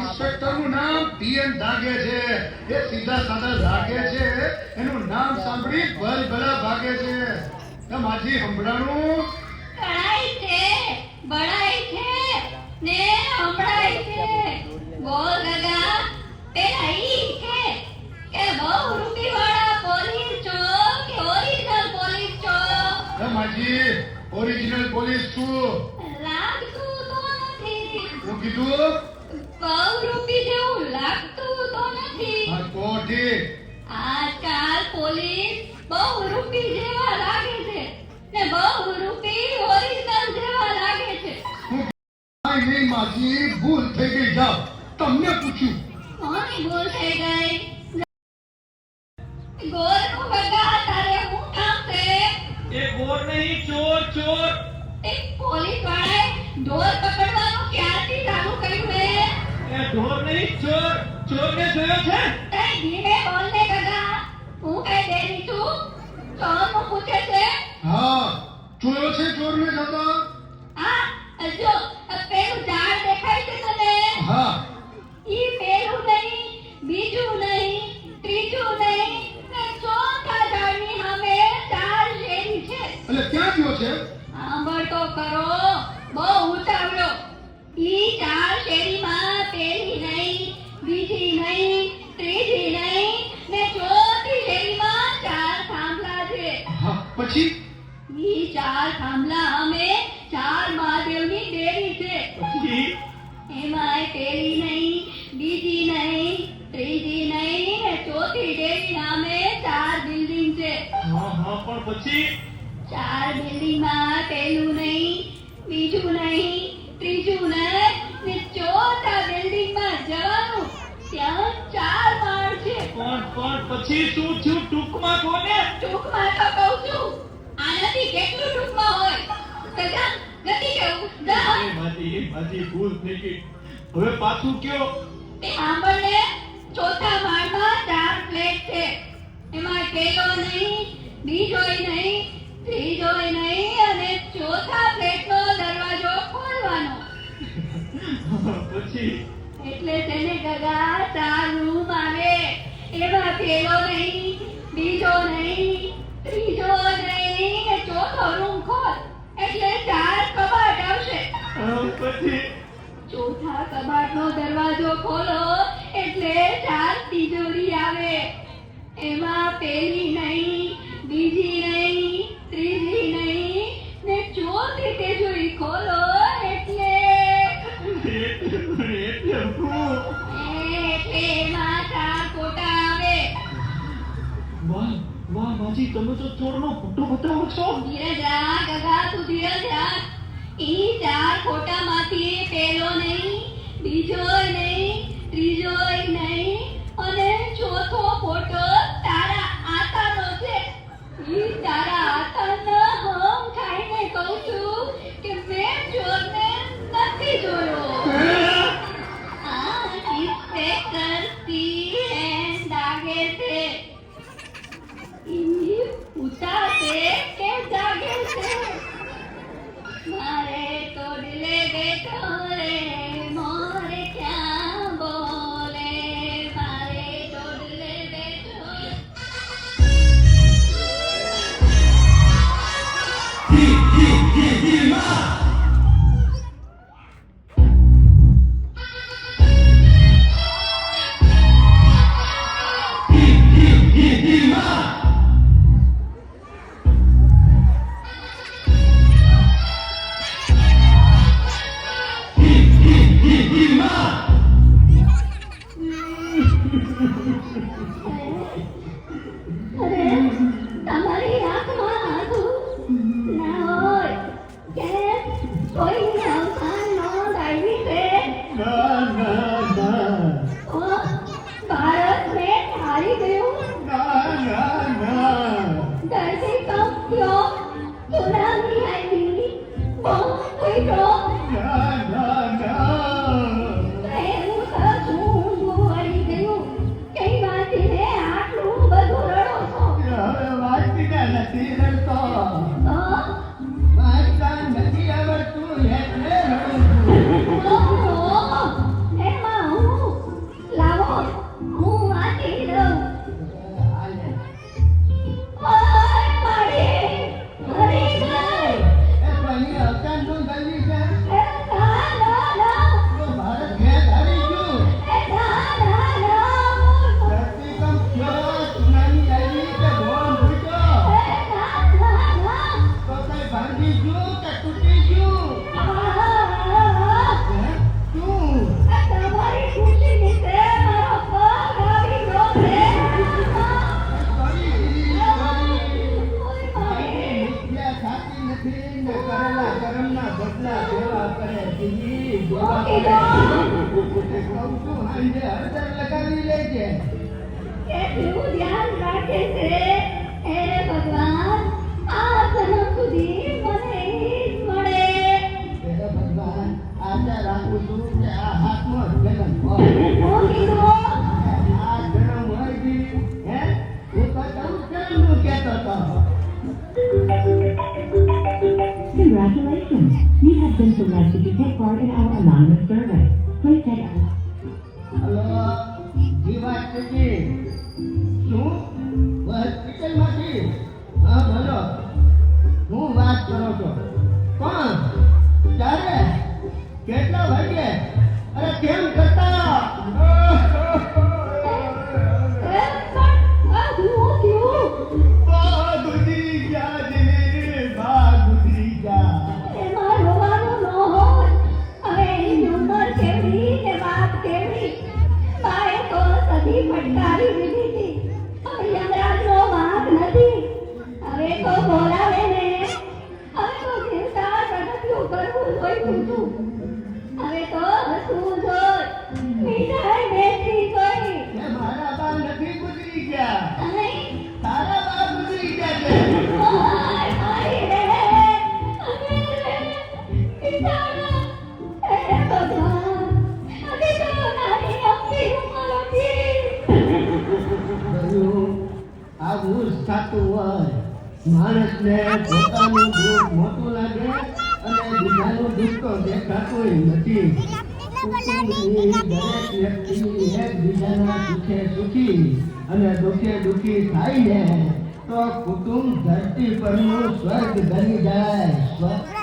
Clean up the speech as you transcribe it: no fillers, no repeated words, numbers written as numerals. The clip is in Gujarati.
ઇન્સ્પેક્ટરનું નામ પીએન ધાગે છે. એ સીધા સાદા ધાગે છે. એનું નામ સાંભળી ભલભલા ભાગે છે. એ માજી હંભળાણું કણાઈ છે, બળાઈ છે ને હંભળાઈ છે. બોલ ગગા, પેલા ઈ છે કે બહુ રૂપીવાળા પોલીસ છો કે ઓરિજિનલ પોલીસ છો? એ માજી ઓરિજિનલ પોલીસ છું. લાગતું તો નથી. હું કીધું બહુ રૂપી જેવું લાગતું તો નથી. હા તો ઠીક. આજકાલ પોલીસ બહુ રૂપી જેવા લાગે છે ને બહુ રૂપી ઓરિજિનલ જેવા લાગે છે. કાંઈ નહીં માજી, ભૂલ થઈ ગઈ. જાઓ, તમને પૂછ્યું. કોની ભૂલ થઈ ગઈ? ગોરનું ગગા, તારે શું કામ છે? એ ગોર નહીં, ચોર ચોર. એ પોલીસ વાળાએ ઢોર પકડવાનું ક્યારથી ચાલુ કર્યું હે? એ ઢોર નહીં, ચોર. ચોરને જોયો છે? તઈ ધીમે બોલને ગગા. હું કઈ દેરી છું? ચોરનું પૂછે છે? હા, જોયો છે ચોરને જતા? હા, જો પેલું ઝાડ દેખાય છે તને? હા. ઈ પેલું નહીં, બીજું નહીં, ત્રીજું નહીં ને ચોથા ઝાડની સામે 4 શેરી છે. એટલે ક્યાં ગયો છે? સાંભળ તો ખરો, બહુ ઉતાવળો. ઈ 4 શેરીમાં પેલી નહીં, બીજી નહીં, ત્રીજી નહીં ને ચોથી શેરીમાં 4 થાંભલા છે. હા, પછી? ઈ 4 થાંભલા અમે 4 મહાદેવની દેરી છે. પછી એમાંય પેલી નહીં, બીજી નહીં, ત્રીજી નહીં ને ચોથી ડેરી નામે 4 બિલ્ડિંગ છે. હા હા, પણ પછી 4 બિલ્ડિંગમાં પેલું નહીં, બીજું નહીં, ત્રીજું નહીં ને ચોથા બિલ્ડિંગમાં જવાનું. ત્યાં 4 માળ છે. પણ પછી શું થયું? ટૂંકમાં કોને? ટૂંકમાં તો કહું છું. આનાથી કેટલું ટૂંકમાં હોય? ગગા, ગતિ કેવું? જા. એ માજી ભૂલ થઈ ગઈ. હવે પાછું કયો? તે સાંભળને, ચોથા માળમાં 4 ફ્લેટ છે. એમાં પેલો નહીં, બીજોય નહીં, ત્રીજોય નહીં અને ચોથા ફ્લેટનો દરવાજો ખોલવાનો. પછી એટલે તેને ગગા 4 રૂમ આવે. એમાં પેલો નહીં, બીજો નહીં, ત્રીજો નહીં ને ચોથો રૂમ ખોલ એટલે 4 કબાટ આવશે. પછી ચોથા કબાટનો દરવાજો ખોલો એટલે 4 તિજોરી આવે. એમાં પેલી નહીં, બીજી નહીં, ત્રીજી નહીં ને ચોથી તિજોરી ખોલો એટલે એમાં 4 કોટા આવે. વાહ વાહ માજી, તમે તો ચોરનો ફોટો બતાવો છો. ધીરજ રાખ ગગા, તું ધીરજ રાખ. ઈ 4 કોટામાંથી પેલો નહીં, બીજોય નહીં, ત્રીજોય નહીં અને ચોથો ફોટો તારા આતાનો છે. ઈ તારા આતાના હમ ખાઈને કહું છું કે મેં ચોરને નથી જોયો. આ ઇન્સ્પેક્ટર પીએન ધાગે છે. ઈ ઉતા છે કે જાગે છે? મારે તો દિલે બેઠો રે મોરે ક્યાં બોલે. મારે તો દિલે બેઠો. રાખે છે હે ભગવાન આ જન્મ સુધી મને ઈ જ મળે હે ભગવાન આશા રાખું છું કે આ હાથમાં જન્મ હોય હું કીધું આ જન્મ હોય બી હે હું તો જન્મનું કહેતો હતો. Congratulations! You have been selected to take part in our anonymous survey. Please take out. Hello જીવાજી શું હોસ્પિટલમાંથી હા બોલો હું વાત કરો છો કોણ ક્યારે કેટલા વાગે અરે કેમ કરતા બા ગુજરી ગયા જી બા ગુજરી ગયા એમાં રોવાનું ન હોય હવે એની ઉંમર કેવડી ને વાત કેવડી બાએ તો સદી ફટકારી દીધી હતી હવે યમરાજનો વાંક નથી હવે તો બોલાવે ને હવે તો જીવતા પ્રગતિઓ કરવું જોઈતું હતું હવે તો હસવું જોઈ મીઠાઈ બેસી જોઈ એ મારા બા નથી ગુજરી ગયા અને તારા બા ગુજરી ગયા છે મારી રે પિતાના હે ભગવાન અરે તો નાની અમથી ઉંમર હતી બધું આવું જ થતું હોય માણસને પોતાનું દુઃખ મોટું લાગે અને બીજાનું દુઃખ તો દેખાતું નથી કુટુંબની દરેક વ્યક્તિ એકબીજાના સુખે સુખી અને દુઃખે દુઃખી થાય ને તો કુટુંબ ધરતી પરનું સ્વર્ગ બની જાય સ્વર્ગ